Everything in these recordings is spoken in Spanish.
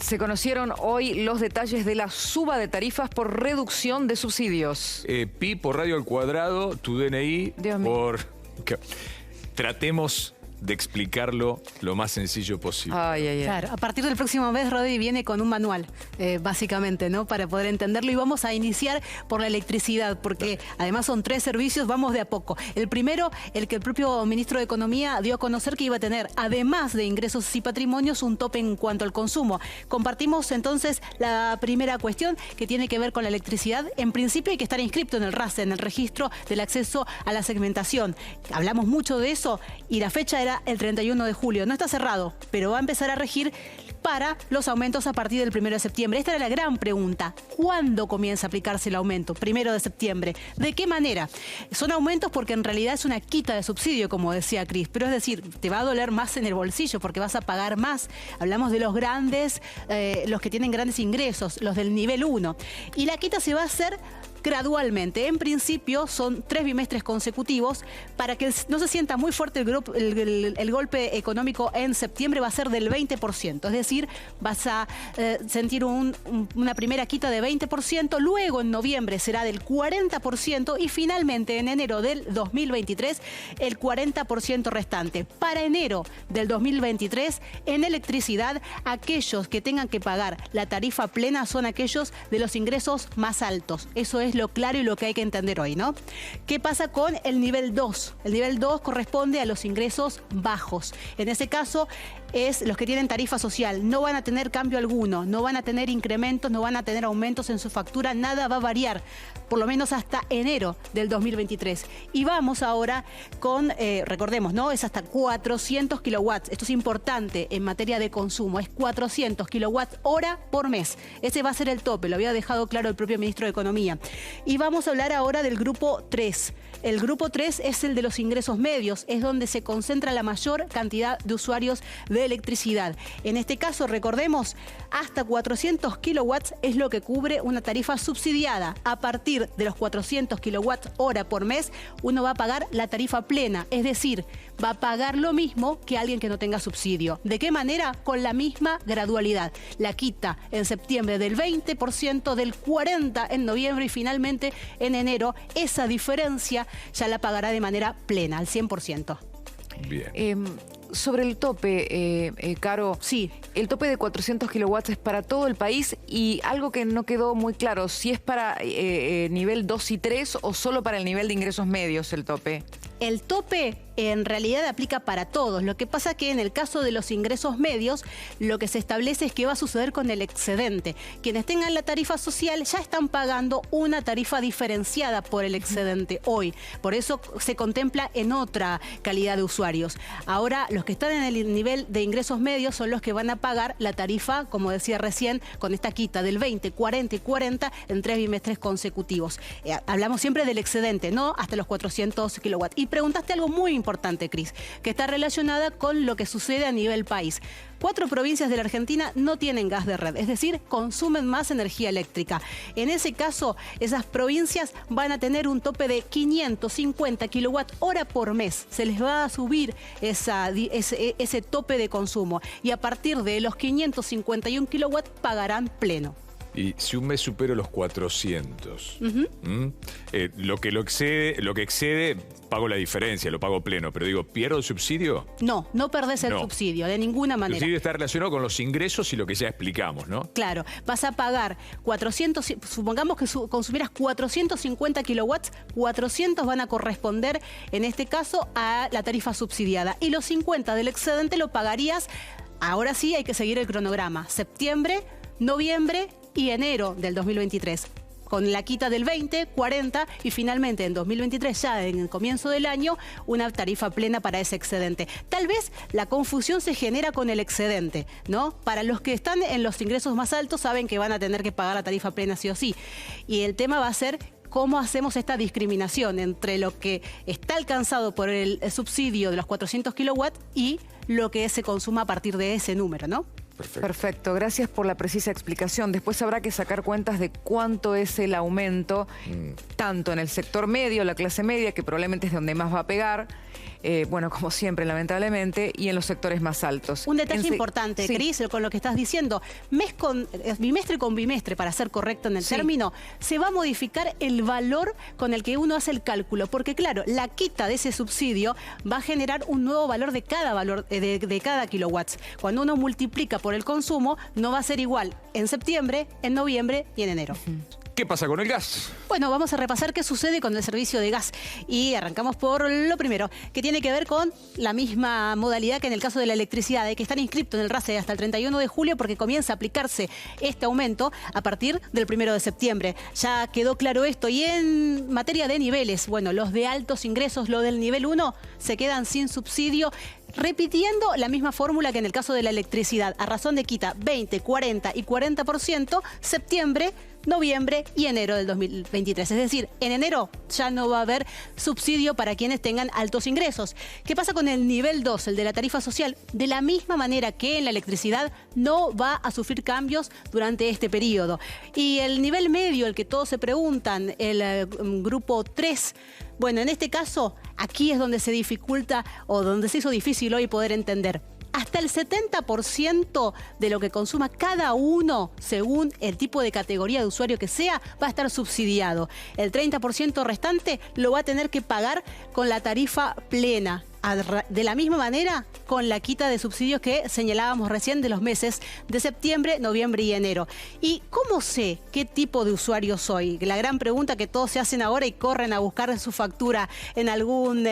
Se conocieron hoy los detalles de la suba de tarifas por reducción de subsidios. Pi por radio al cuadrado, tu DNI Dios mío. por... Tratemos de explicarlo lo más sencillo posible. Ay, ay, ay. Claro, a partir del próximo mes, Rodi viene con un manual, básicamente, ¿no? Para poder entenderlo. Y vamos a iniciar por la electricidad, porque además son 3 servicios, vamos de a poco. El primero, el que el propio ministro de Economía dio a conocer que iba a tener, además de ingresos y patrimonios, un tope en cuanto al consumo. Compartimos entonces la primera cuestión, que tiene que ver con la electricidad. En principio hay que estar inscrito en el RASE, en el registro del acceso a la segmentación. Hablamos mucho de eso y la fecha era el 31 de julio. No está cerrado, pero va a empezar a regir para los aumentos a partir del 1 de septiembre. Esta era la gran pregunta. ¿Cuándo comienza a aplicarse el aumento? 1 de septiembre. ¿De qué manera? Son aumentos porque en realidad es una quita de subsidio, como decía Cris, pero es decir, te va a doler más en el bolsillo porque vas a pagar más. Hablamos de los grandes, los que tienen grandes ingresos, los del nivel 1. Y la quita se va a hacer gradualmente. En principio son 3 bimestres consecutivos. Para que no se sienta muy fuerte el golpe económico en septiembre, va a ser del 20%. Es decir, vas a sentir una primera quita de 20%, luego en noviembre será del 40% y finalmente en enero del 2023 el 40% restante. Para enero del 2023, en electricidad, aquellos que tengan que pagar la tarifa plena son aquellos de los ingresos más altos. Eso es lo claro y lo que hay que entender hoy, ¿no? ¿Qué pasa con el nivel 2? El nivel 2 corresponde a los ingresos bajos. En ese caso, es los que tienen tarifa social. No van a tener cambio alguno, no van a tener incrementos, no van a tener aumentos en su factura, nada va a variar, por lo menos hasta enero del 2023. Y vamos ahora con, recordemos, ¿no? Es hasta 400 kilowatts. Esto es importante en materia de consumo. Es 400 kilowatts hora por mes. Ese va a ser el tope, lo había dejado claro el propio ministro de Economía. Y vamos a hablar ahora del grupo 3. El grupo 3 es el de los ingresos medios, es donde se concentra la mayor cantidad de usuarios de electricidad. En este caso, recordemos, hasta 400 kilowatts es lo que cubre una tarifa subsidiada. A partir de los 400 kilowatts hora por mes, uno va a pagar la tarifa plena, es decir, va a pagar lo mismo que alguien que no tenga subsidio. ¿De qué manera? Con la misma gradualidad. La quita en septiembre del 20%, del 40% en noviembre y finalmente en enero. Esa diferencia ya la pagará de manera plena, al 100%. Bien. Sobre el tope, Caro, sí, el tope de 400 kilowatts es para todo el país y algo que no quedó muy claro, si es para nivel 2 y 3 o solo para el nivel de ingresos medios el tope. El tope en realidad aplica para todos. Lo que pasa que en el caso de los ingresos medios, lo que se establece es qué va a suceder con el excedente. Quienes tengan la tarifa social ya están pagando una tarifa diferenciada por el excedente hoy. Por eso se contempla en otra calidad de usuarios. Ahora, los que están en el nivel de ingresos medios son los que van a pagar la tarifa, como decía recién, con esta quita del 20, 40 y 40 en 3 bimestres consecutivos. Hablamos siempre del excedente, ¿no? Hasta los 400 kilowatts. Y preguntaste algo muy importante, Cris, que está relacionada con lo que sucede a nivel país. 4 provincias de la Argentina no tienen gas de red, es decir, consumen más energía eléctrica. En ese caso, esas provincias van a tener un tope de 550 kilowatt hora por mes. Se les va a subir ese tope de consumo y a partir de los 551 kilowatts pagarán pleno. Y si un mes supero los 400, lo que excede, pago la diferencia, lo pago pleno. Pero digo, ¿pierdo el subsidio? No, no perdés el subsidio, de ninguna manera. El subsidio está relacionado con los ingresos y lo que ya explicamos, ¿no? Claro, vas a pagar 400, supongamos que consumieras 450 kilowatts, 400 van a corresponder, en este caso, a la tarifa subsidiada. Y los 50 del excedente lo pagarías, ahora sí hay que seguir el cronograma, septiembre, noviembre y enero del 2023, con la quita del 20, 40 y finalmente en 2023, ya en el comienzo del año, una tarifa plena para ese excedente. Tal vez la confusión se genera con el excedente, ¿no? Para los que están en los ingresos más altos saben que van a tener que pagar la tarifa plena sí o sí. Y el tema va a ser cómo hacemos esta discriminación entre lo que está alcanzado por el subsidio de los 400 kilowatts y lo que se consuma a partir de ese número, ¿no? Perfecto, gracias por la precisa explicación. Después habrá que sacar cuentas de cuánto es el aumento, tanto en el sector medio, la clase media, que probablemente es donde más va a pegar, bueno, como siempre, lamentablemente, y en los sectores más altos. Un detalle importante, sí. Cris, con lo que estás diciendo. Bimestre con bimestre, para ser correcto en el término, se va a modificar el valor con el que uno hace el cálculo. Porque, claro, la quita de ese subsidio va a generar un nuevo valor de cada kilowatts. Cuando uno multiplica por el consumo, no va a ser igual en septiembre, en noviembre y en enero. ¿Qué pasa con el gas? Bueno, vamos a repasar qué sucede con el servicio de gas. Y arrancamos por lo primero, que tiene que ver con la misma modalidad que en el caso de la electricidad, de que están inscriptos en el RASE hasta el 31 de julio porque comienza a aplicarse este aumento a partir del 1 de septiembre. Ya quedó claro esto. Y en materia de niveles, bueno, los de altos ingresos, los del nivel 1, se quedan sin subsidio, repitiendo la misma fórmula que en el caso de la electricidad, a razón de quita 20, 40 y 40%, septiembre, noviembre y enero del 2023. Es decir, en enero ya no va a haber subsidio para quienes tengan altos ingresos. ¿Qué pasa con el nivel 2, el de la tarifa social? De la misma manera que en la electricidad, no va a sufrir cambios durante este periodo. Y el nivel medio, el que todos se preguntan, el grupo 3, bueno, en este caso, aquí es donde se dificulta o donde se hizo difícil hoy poder entender. Hasta el 70% de lo que consuma cada uno, según el tipo de categoría de usuario que sea, va a estar subsidiado. El 30% restante lo va a tener que pagar con la tarifa plena. De la misma manera, con la quita de subsidios que señalábamos recién de los meses de septiembre, noviembre y enero. ¿Y cómo sé qué tipo de usuario soy? La gran pregunta que todos se hacen ahora y corren a buscar su factura en algún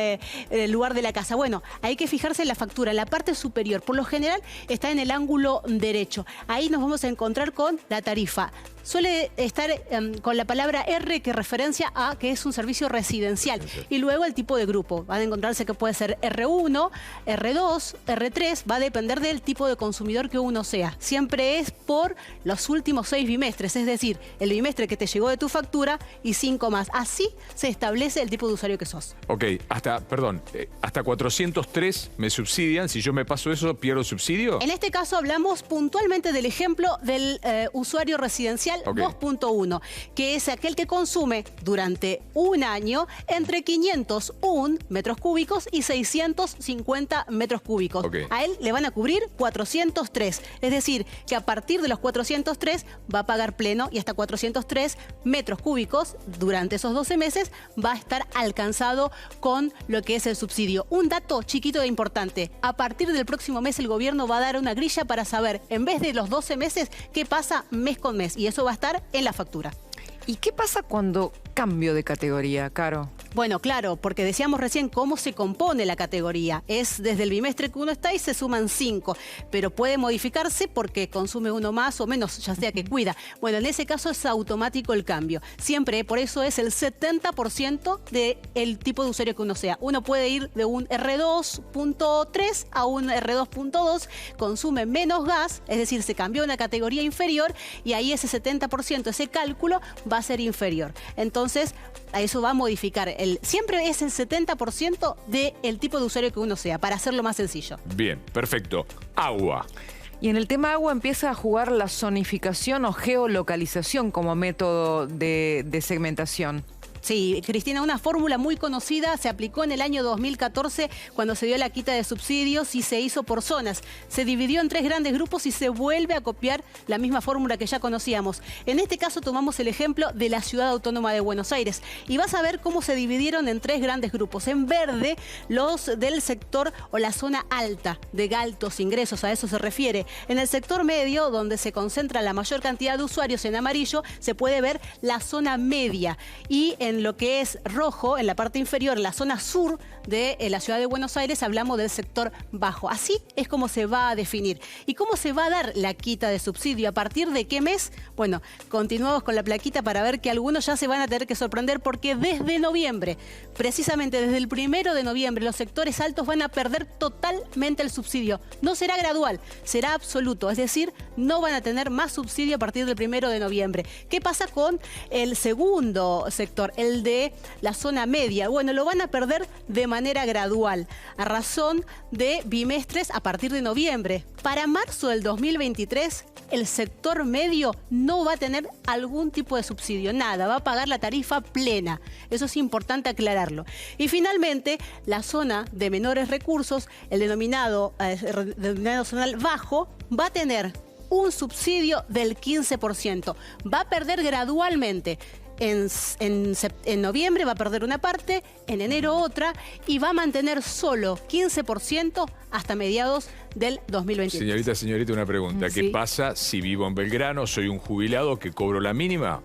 lugar de la casa. Bueno, hay que fijarse en la factura, en la parte superior. Por lo general está en el ángulo derecho. Ahí nos vamos a encontrar con la tarifa. Suele estar con la palabra R, que referencia a que es un servicio residencial. Y luego el tipo de grupo. Van a encontrarse que puede ser R1, R2, R3. Va a depender del tipo de consumidor que uno sea. Siempre es por los últimos 6 bimestres. Es decir, el bimestre que te llegó de tu factura y 5 más. Así se establece el tipo de usuario que sos. Ok, hasta 403 me subsidian. Si yo me paso eso, ¿pierdo subsidio? En este caso hablamos puntualmente del ejemplo del usuario residencial 2.1, que es aquel que consume durante un año entre 501 metros cúbicos y 650 metros cúbicos. A él le van a cubrir 403. Es decir, que a partir de los 403 va a pagar pleno y hasta 403 metros cúbicos durante esos 12 meses va a estar alcanzado con lo que es el subsidio. Un dato chiquito e importante. A partir del próximo mes el gobierno va a dar una grilla para saber, en vez de los 12 meses, qué pasa mes con mes. Y eso va a estar en la factura. ¿Y qué pasa cuando cambio de categoría, Caro? Bueno, claro, porque decíamos recién cómo se compone la categoría. Es desde el bimestre que uno está y se suman 5, pero puede modificarse porque consume uno más o menos, ya sea que cuida. Bueno, en ese caso es automático el cambio. Siempre, por eso es el 70% del tipo de usuario que uno sea. Uno puede ir de un R2.3 a un R2.2, consume menos gas, es decir, se cambió a una categoría inferior y ahí ese 70%, ese cálculo va a ser inferior. Entonces, a eso va a modificar. Siempre es el 70% del tipo de usuario que uno sea, para hacerlo más sencillo. Bien, perfecto. Agua. Y en el tema agua empieza a jugar la zonificación o geolocalización como método de segmentación. Sí, Cristina, una fórmula muy conocida, se aplicó en el año 2014 cuando se dio la quita de subsidios y se hizo por zonas. Se dividió en 3 grandes grupos y se vuelve a copiar la misma fórmula que ya conocíamos. En este caso tomamos el ejemplo de la Ciudad Autónoma de Buenos Aires y vas a ver cómo se dividieron en 3 grandes grupos. En verde, los del sector o la zona alta, de altos ingresos, a eso se refiere. En el sector medio, donde se concentra la mayor cantidad de usuarios, en amarillo, se puede ver la zona media. Y en lo que es rojo, en la parte inferior, la zona sur de la Ciudad de Buenos Aires, hablamos del sector bajo. Así es como se va a definir. ¿Y cómo se va a dar la quita de subsidio? ¿A partir de qué mes? Bueno, continuamos con la plaquita para ver que algunos ya se van a tener que sorprender porque desde noviembre, precisamente desde el 1 de noviembre, los sectores altos van a perder totalmente el subsidio. No será gradual, será absoluto. Es decir, no van a tener más subsidio a partir del 1 de noviembre. ¿Qué pasa con el segundo sector? el de la zona media. Bueno, lo van a perder de manera gradual, a razón de bimestres a partir de noviembre. Para marzo del 2023, el sector medio no va a tener algún tipo de subsidio, nada, va a pagar la tarifa plena. Eso es importante aclararlo. Y finalmente, la zona de menores recursos, el denominado zonal bajo, va a tener un subsidio del 15%. Va a perder gradualmente. En noviembre va a perder una parte, en enero otra, y va a mantener solo 15% hasta mediados del 2023. Señorita, una pregunta. Sí. ¿Qué pasa si vivo en Belgrano, soy un jubilado que cobro la mínima?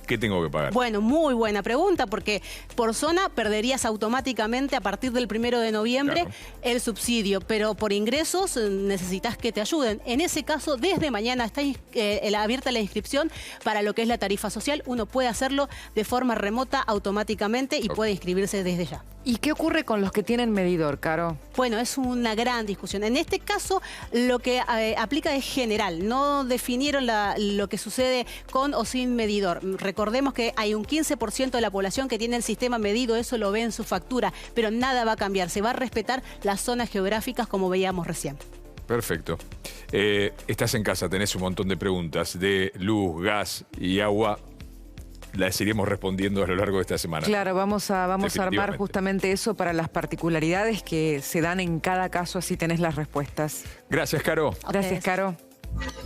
¿Qué tengo que pagar? Bueno, muy buena pregunta, porque por zona perderías automáticamente a partir del 1 de noviembre el subsidio, pero por ingresos necesitas que te ayuden. En ese caso, desde mañana está abierta la inscripción para lo que es la tarifa social. Uno puede hacerlo de forma remota automáticamente y puede inscribirse desde ya. ¿Y qué ocurre con los que tienen medidor, Caro? Bueno, es una gran discusión. En este caso, lo que aplica es general. No definieron lo que sucede con o sin medidor. Recordemos que hay un 15% de la población que tiene el sistema medido, eso lo ve en su factura, pero nada va a cambiar. Se va a respetar las zonas geográficas como veíamos recién. Perfecto. Estás en casa, tenés un montón de preguntas de luz, gas y agua. Las iremos respondiendo a lo largo de esta semana. Claro, vamos a armar justamente eso para las particularidades que se dan en cada caso, así tenés las respuestas. Gracias, Caro. Gracias, Caro.